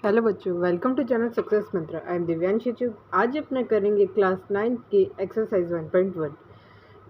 Hello बच्चों, welcome to channel success मंत्र। I am Divyanshi चुग। आज अपने करेंगे क्लास 9 की एक्सरसाइज 1.1।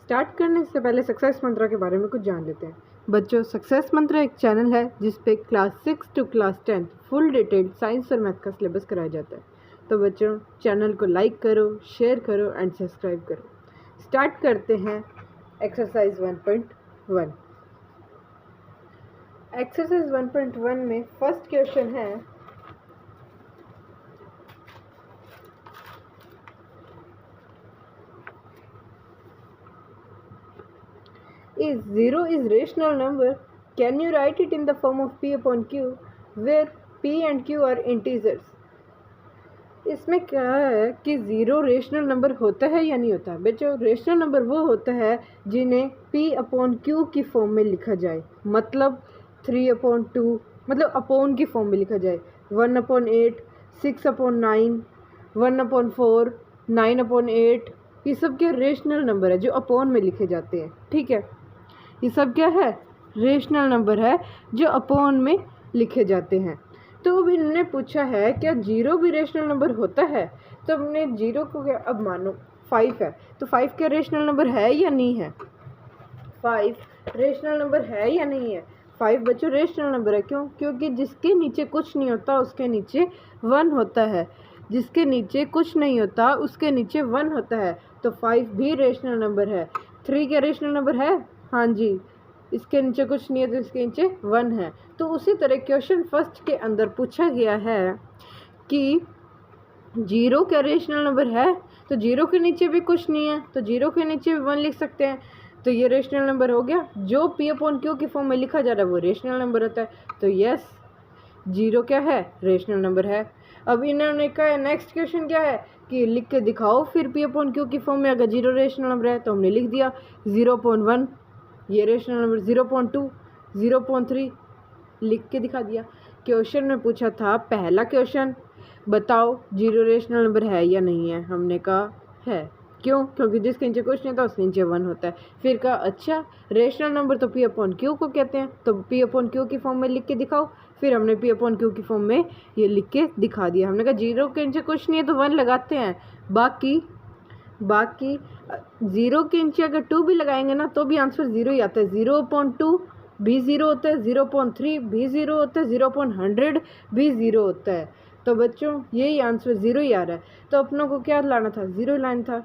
स्टार्ट करने से पहले सक्सेस मंत्र के बारे में कुछ जान लेते हैं। बच्चों, सक्सेस मंत्र एक चैनल है जिस पे class 6 to class 10 full detailed science और मैथ का सिलेबस कराया जाता है। तो बच्चों, चैनल को लाइक करो, शेयर करो एंड सब्सक्राइब करो। स्टार्ट करते हैं एक्सरसाइज 1.1। एक्सरसाइज 1.1 में फर्स्ट क्वेश्चन है, If 0 is rational number, can you write it in the form of P upon Q, where P and Q are integers? इसमें क्या है कि 0 रेशनल नंबर होता है या नहीं होता। बच्चों, रेशनल नंबर वो होता है जिन्हें P अपॉन Q की फॉर्म में लिखा जाए, मतलब 3/2, मतलब अपॉन की फॉर्म में लिखा जाए। 1/8, 6/9, 1/4, 9/8, ये सब के रेशनल नंबर है जो अपॉन में लिखे जाते हैं। ठीक है, ये सब क्या है? रेशनल नंबर है जो अपॉन में लिखे जाते हैं। तो अब इन्होंने पूछा है क्या 0 भी रेशनल नंबर होता है। तो हमने 0 को क्या, अब मानो 5 है तो 5 क्या रेशनल नंबर है या नहीं है? 5 रेशनल नंबर है या नहीं है? 5 बच्चों रेशनल नंबर है। क्यों? क्योंकि जिसके नीचे कुछ नहीं होता उसके नीचे 1 होता है, जिसके नीचे कुछ नहीं होता उसके नीचे 1 होता है। तो 5 भी रेशनल नंबर है। 3 क्या रेशनल नंबर है? हाँ जी, इसके नीचे कुछ नहीं है तो इसके नीचे 1 है। तो उसी तरह क्वेश्चन फर्स्ट के अंदर पूछा गया है कि 0 क्या रेशनल नंबर है। तो 0 के नीचे भी कुछ नहीं है तो 0 के नीचे भी 1 लिख सकते हैं। तो ये रेशनल नंबर हो गया। जो P अपॉन Q की फॉर्म में लिखा जा रहा है वो रेशनल नंबर होता है। तो यस, 0 क्या है? रेशनल नंबर है। अब इन्होंने कहा नेक्स्ट क्वेश्चन क्या है कि लिख के दिखाओ फिर P अपॉन Q की फॉर्म में अगर 0 रेशनल नंबर है। तो हमने लिख दिया 0/1 ये रेशनल नंबर, 0/2, 0/3 लिख के दिखा दिया। क्वेश्चन में पूछा था पहला क्वेश्चन, बताओ 0 रेशनल नंबर है या नहीं है। हमने कहा है। क्यों? क्योंकि जिसके नीचे कुछ नहीं था उसके नीचे 1 होता है। फिर कहा अच्छा रेशनल नंबर तो P अपॉन Q को कहते हैं, तो P अपॉन Q की फॉर्म में लिख के दिखाओ। फिर हमने P अपॉन Q की फॉर्म में ये लिख के दिखा दिया। हमने कहा 0 के नीचे कुछ नहीं है तो 1 लगाते हैं, बाकी 0 के नीचे अगर 2 भी लगाएंगे ना तो भी आंसर 0 ही आता है। 0/2 भी 0 होता है, 0/3 भी 0 होता है, 0/100 भी 0 होता है। तो बच्चों यही आंसर 0 ही आ रहा है। तो अपनों को क्या लाना था? 0 लाना था।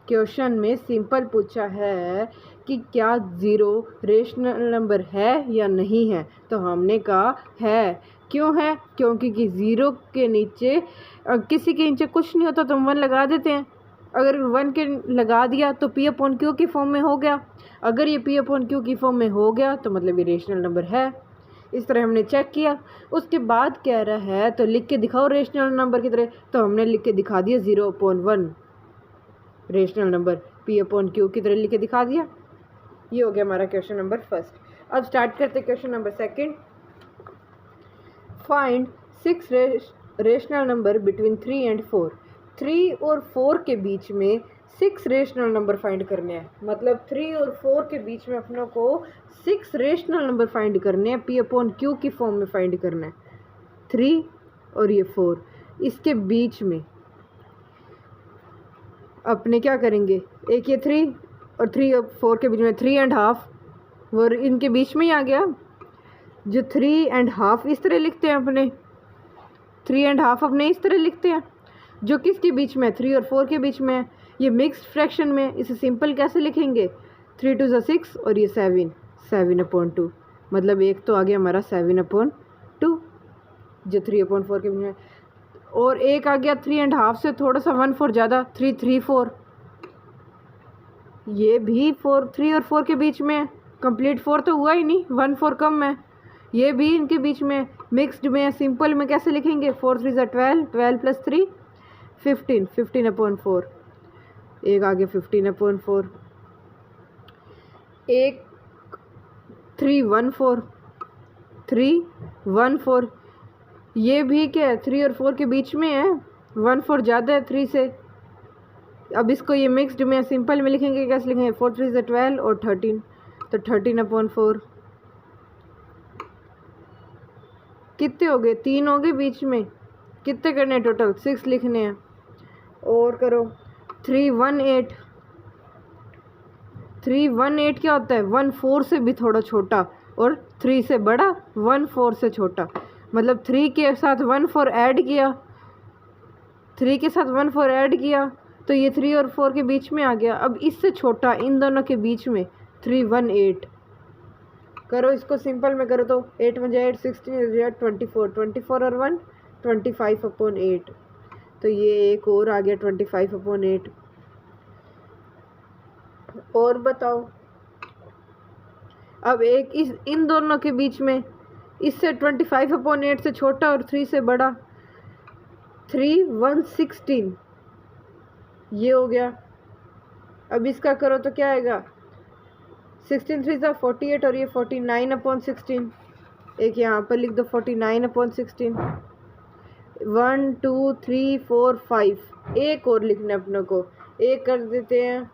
क्वेश्चन में सिंपल पूछा है कि क्या 0 रेशनल नंबर है या नहीं है। तो हमने कहा है। क्यों है? क्योंकि 0 के नीचे किसी के नीचे कुछ नहीं होता तो हम 1 लगा देते हैं। अगर 1 के लगा दिया तो P अपॉन Q की फॉर्म में हो गया। अगर ये P अपॉन Q की फॉर्म में हो गया तो मतलब ये रेशनल नंबर है। इस तरह हमने चेक किया। उसके बाद कह रहा है तो लिख के दिखाओ रेशनल नंबर की तरह। तो हमने लिख के दिखा दिया 0/1 rational number P upon Q की तरह लिख के दिखा दिया। ये हो गया हमारा क्वेश्चन नंबर फर्स्ट। अब स्टार्ट करते question number second. Find 6 rational number between 3 and 4। 3 और 4 के बीच में 6 रेशनल नंबर फाइंड करने हैं। मतलब 3 और 4 के बीच में अपनों को 6 रेशनल नंबर फाइंड करने हैं। P अपॉन Q की फॉर्म में फाइंड करना है। 3 और ये 4, इसके बीच में अपने क्या करेंगे, एक ये 3 और 3 और 4 के बीच में 3.5, वो इनके बीच में ही आ गया। जो 3.5 इस तरह लिखते हैं अपने, 3.5 अपने इस तरह लिखते हैं। जो किसके बीच में? 3 और 4 के बीच में है। ये मिक्स्ड फ्रैक्शन में इसे सिंपल कैसे लिखेंगे? 3 2 6 और ये 7, 7/2, मतलब एक तो आ गया हमारा 7/2 जो 3/4 के बीच में। और एक आ गया 3.5 से थोड़ा सा 1/4 ज़्यादा, 3 3 4, ये भी 3 और 4 के बीच में। कंप्लीट 4 तो हुआ ही नहीं, 1/4 कम है। ये भी इनके बीच में मिक्स्ड में। सिंपल में कैसे लिखेंगे? 4 3 12, 12 + 3 15, 15/4, एक आगे 15/4, एक 3 1 4, 3 1 4, ये भी क्या है 3 और 4 के बीच में है, 1/4 ज़्यादा है 3 से। अब इसको ये मिक्स्ड में सिंपल में लिखेंगे, कैसे लिखेंगे? 4 3 12 और 13, तो 13/4 कितने हो गए, 3 हो गए बीच में, कितने करने हैं टोटल, 6 लिखने हैं। और करो 318, 318 क्या होता है, 14 से भी थोड़ा छोटा और 3 से बड़ा, 14 से छोटा, मतलब 3 के साथ 14 ऐड किया, 3 के साथ 14 ऐड किया तो ये 3 और 4 के बीच में आ गया। अब इससे छोटा इन दोनों के बीच में 318। करो इसको सिंपल में करो तो 8 × 8 16 24, 24 और 1 25/8, तो ये एक और आ गया 25/8। और बताओ अब एक इन दोनों के बीच में, इससे 25/8 से छोटा और 3 से बड़ा 3 116, ये हो गया। अब इसका करो तो क्या आएगा, 16 3 48 और ये 49/16, एक यहाँ पर लिख दो 49/16। 1 2 3 4 5, एक और लिखना अपनों को, एक कर देते हैं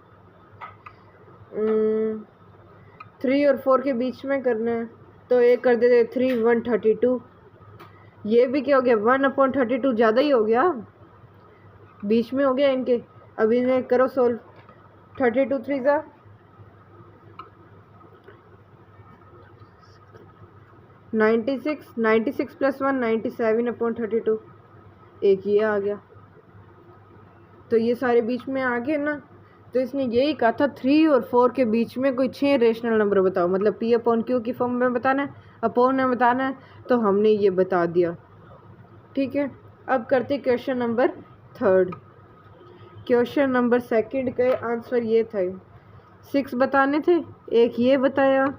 3 और 4 के बीच में करना है तो एक कर देते 3 132। ये भी क्या हो गया, 1/32 ज़्यादा ही हो गया, बीच में हो गया इनके। अब इन्हें करो सोल्व, 32 3 96, 96 + 1 97/32, एक ये आ गया। तो ये सारे बीच में आ गए ना। तो इसने यही कहा था 3 और 4 के बीच में कोई 6 रेशनल नंबर बताओ, मतलब P/Q की फॉर्म में बताना है, अपॉन में बताना है, तो हमने ये बता दिया। ठीक है, अब करते क्वेश्चन नंबर 3। क्वेश्चन नंबर 2 का आंसर ये था, 6 बताने थे, एक ये बताया,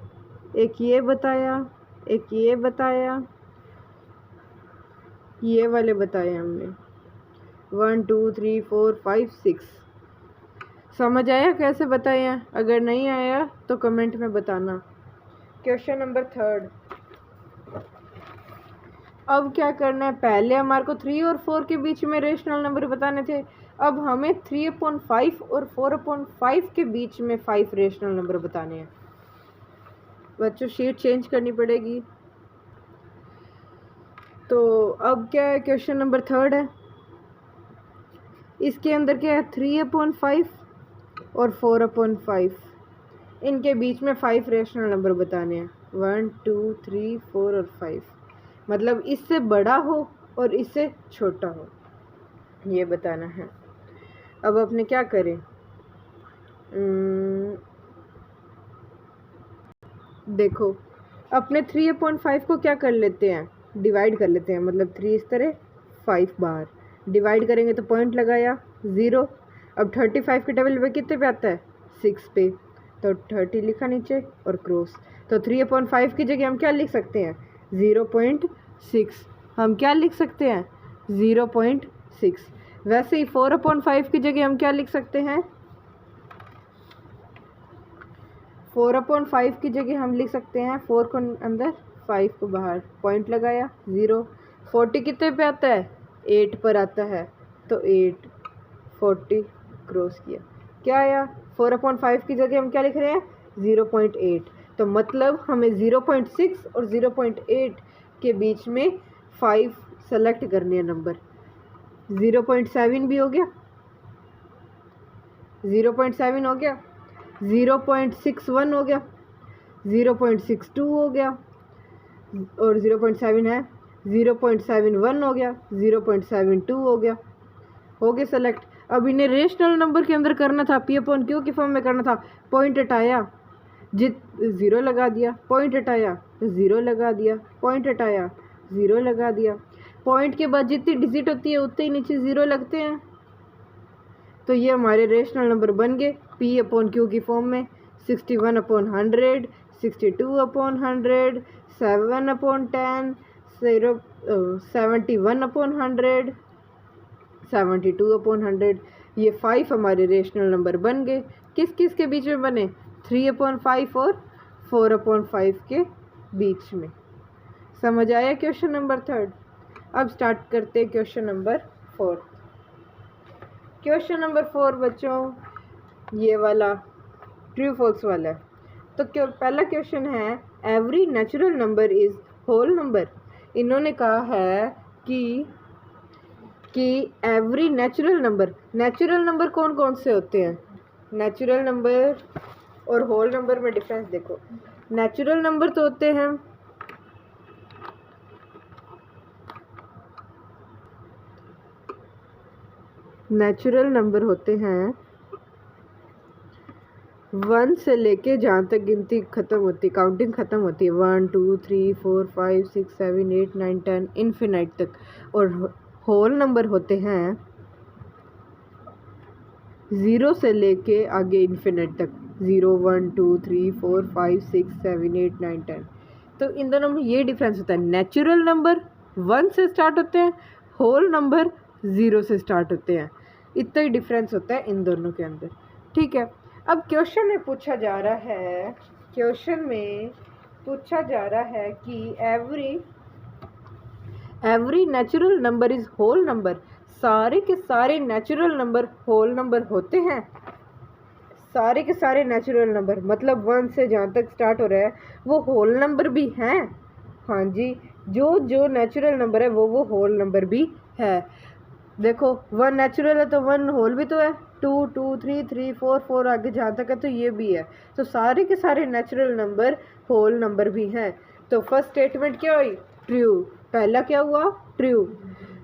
एक ये बताया, एक ये बताया, ये वाले बताए हमने 1 2 3 4 5 6। समझ आया कैसे बताए हैं? अगर नहीं आया तो कमेंट में बताना। क्वेश्चन नंबर 3, अब क्या करना है, पहले हमारे को 3 और 4 के बीच में रेशनल नंबर बताने थे, अब हमें 3/5 और 4/5 के बीच में 5 रेशनल नंबर बताने हैं। बच्चों शीट चेंज करनी पड़ेगी। तो अब क्या है, क्वेश्चन नंबर 3 है, इसके अंदर क्या है 3/5 और 4/5, इनके बीच में 5 रेशनल नंबर बताने हैं, 1 2 3 4 और 5, मतलब इससे बड़ा हो और इससे छोटा हो, ये बताना है। अब अपने क्या करें, देखो अपने 3/5 को क्या कर लेते हैं, डिवाइड कर लेते हैं, मतलब 3 इस तरह 5 बाहर डिवाइड करेंगे तो पॉइंट लगाया 0। अब 35 के टेबल पे कितने पे आता है, 6 पे, तो 30 लिखा नीचे और क्रॉस। तो 3/5 की जगह हम क्या लिख सकते हैं, 0.6, हम क्या लिख सकते हैं 0.6। वैसे ही 4/5 की जगह हम क्या लिख सकते हैं, 4/5 की जगह हम लिख सकते हैं 4 को अंदर 5 को बाहर, पॉइंट लगाया 0। 40 कितने पे आता है, 8 पर आता है, तो 8 40 क्रॉस किया, क्या आया 4/5 की जगह हम क्या लिख रहे हैं 0.8। तो मतलब हमें 0.6 और 0.8 के बीच में 5 सेलेक्ट करने हैं नंबर। 0.7 भी हो गया, 0.7 हो गया, 0.61 हो गया, 0.62 हो गया, और 0.7 है, 0.71 हो गया, 0.72 हो गया, हो गया सेलेक्ट। अब इन्हें रेशनल नंबर के अंदर करना था, P/Q की फॉर्म में करना था, पॉइंट हटाया, 0 लगा दिया, पॉइंट हटाया 0 लगा दिया, पॉइंट हटाया 0 लगा दिया। पॉइंट के बाद जितनी डिजिट होती है उतने ही नीचे 0 लगते हैं, तो ये हमारे रेशनल नंबर बन गए P/Q की फॉर्म में 61/100, 62/100, 7/10, 71/100, 72/100। ये 5 हमारे रेशनल नंबर बन गए। किस किस के बीच में बने, 3/5 और 4/5 के बीच में। समझ आया क्वेश्चन नंबर 3। अब स्टार्ट करते क्वेश्चन नंबर 4। क्वेश्चन नंबर 4 बच्चों ये वाला ट्रू फॉल्स वाला है। तो पहला क्वेश्चन है, every natural number is whole number. इन्होंने कहा है कि एवरी नेचुरल नंबर कौन कौन से होते हैं? नेचुरल नंबर और होल नंबर में डिफरेंस देखो। नेचुरल नंबर तो होते हैं वन से लेके जहाँ तक गिनती खत्म होती, काउंटिंग खत्म होती है, 1 2 3 4 5 6 7 8 9 10 इन्फिनाइट तक। और होल नंबर होते हैं 0 से लेके आगे इन्फिनिट तक, 0 1 2 3 4 5 6 7 8 9 10। तो इन दोनों में ये डिफरेंस होता है, नेचुरल नंबर 1 से स्टार्ट होते हैं, होल नंबर 0 से स्टार्ट होते हैं। इतना ही डिफरेंस होता है इन दोनों के अंदर। ठीक है, अब क्वेश्चन में पूछा जा रहा है कि every natural number is whole number. सारे के सारे नेचुरल नंबर होल नंबर होते हैं। सारे के सारे नेचुरल नंबर मतलब 1 से जहाँ तक स्टार्ट हो रहा है वो होल नंबर भी हैं। हाँ जी, जो नेचुरल नंबर है वो होल नंबर भी है। देखो 1 नेचुरल है तो 1 होल भी तो है, 2 2 3 3 4 4 आगे जहाँ तक है तो ये भी है। तो सारे के सारे नेचुरल नंबर होल नंबर भी हैं। तो फर्स्ट स्टेटमेंट क्या हुई? ट्रू। पहला क्या हुआ? ट्रू।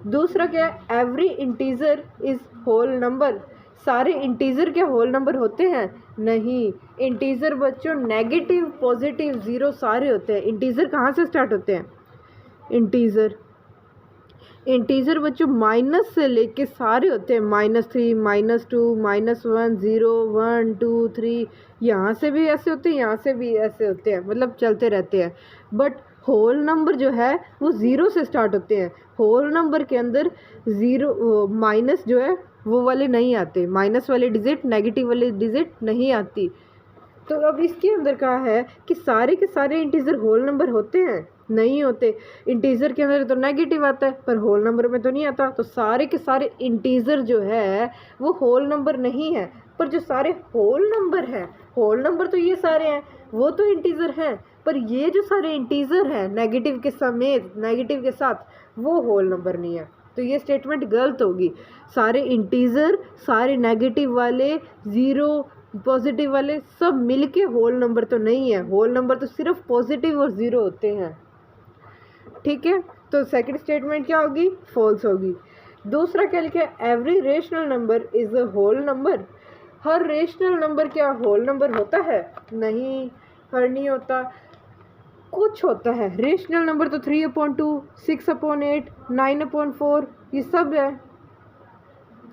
दूसरा क्या है? Every integer is whole number. सारे इंटीजर क्या होल नंबर होते हैं? नहीं। इंटीजर बच्चों नेगेटिव पॉजिटिव जीरो सारे होते हैं। इंटीजर कहाँ से स्टार्ट होते हैं? इंटीजर बच्चों माइनस से लेके सारे होते हैं, -3 -2 -1 0 1 2 3। यहाँ से भी ऐसे होते हैं, यहाँ से भी ऐसे होते हैं, मतलब चलते रहते हैं। बट होल नंबर जो है वो 0 से स्टार्ट होते हैं। होल नंबर के अंदर 0 माइनस जो है वो वाले नहीं आते, माइनस वाले डिजिट नेगेटिव वाले डिजिट नहीं आती। तो अब इसके अंदर कहा है कि सारे के सारे इंटीजर होल नंबर होते हैं? नहीं होते। इंटीजर के अंदर तो नेगेटिव आता है पर होल नंबर में तो नहीं आता। तो सारे के सारे इंटीजर जो है वो होल नंबर नहीं है। पर जो सारे होल नंबर हैं, होल नंबर तो ये सारे हैं, वो तो इंटीजर हैं, पर ये जो सारे इंटीजर हैं नेगेटिव के समेत, नेगेटिव के साथ, वो होल नंबर नहीं है। तो ये स्टेटमेंट गलत होगी। सारे इंटीजर, सारे नेगेटिव वाले, ज़ीरो पॉजिटिव वाले सब मिलके होल नंबर तो नहीं है। होल नंबर तो सिर्फ पॉजिटिव और ज़ीरो होते हैं। ठीक है, तो सेकंड स्टेटमेंट क्या होगी? फॉल्स होगी। दूसरा क्या लिखा है? Every rational number is a whole number. हर रेशनल नंबर क्या होल नंबर होता है? नहीं, हर नहीं होता, कुछ होता है। रेशनल नंबर तो 3/2 6/8 9/4 ये सब है।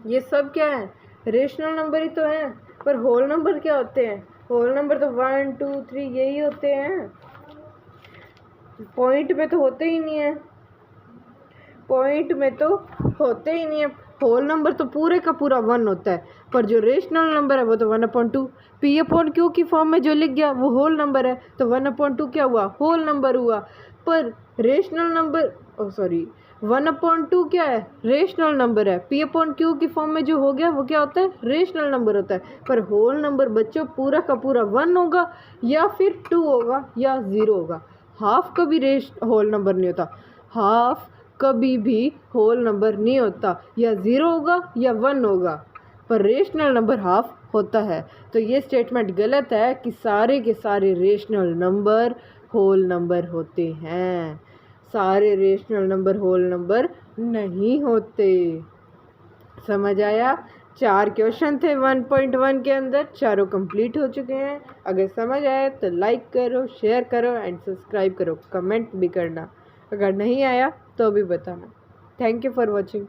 ये सब क्या है? रेशनल नंबर ही तो है। पर होल नंबर क्या होते हैं? होल नंबर तो 1 2 3 यही होते हैं। पॉइंट में तो होते ही नहीं है, पॉइंट में तो होते ही नहीं है। होल नंबर तो पूरे का पूरा 1 होता है, पर जो रेशनल नंबर है वो तो 1/2। P/Q की फॉर्म में जो लिख गया वो होल नंबर है, तो 1/2 क्या हुआ? होल नंबर हुआ। पर रेशनल नंबर 1/2 क्या है? रेशनल नंबर है। P/Q की फॉर्म में जो हो गया वो क्या होता है? रेशनल नंबर होता है। पर होल नंबर बच्चों पूरा का पूरा 1 होगा या फिर 2 होगा या 0 होगा। हाफ कभी होल नंबर नहीं होता, हाफ कभी भी होल नंबर नहीं होता, या 0 होगा या 1 होगा, पर रेशनल नंबर हाफ होता है। तो ये स्टेटमेंट गलत है कि सारे के सारे रेशनल नंबर होल नंबर होते हैं। सारे रेशनल नंबर होल नंबर नहीं होते। समझ आया? 4 क्वेश्चन थे 1.1 के अंदर, चारों कंप्लीट हो चुके हैं। अगर समझ आया तो लाइक करो, शेयर करो एंड सब्सक्राइब करो, कमेंट भी करना। अगर नहीं आया तो भी बताना। Thank you for watching.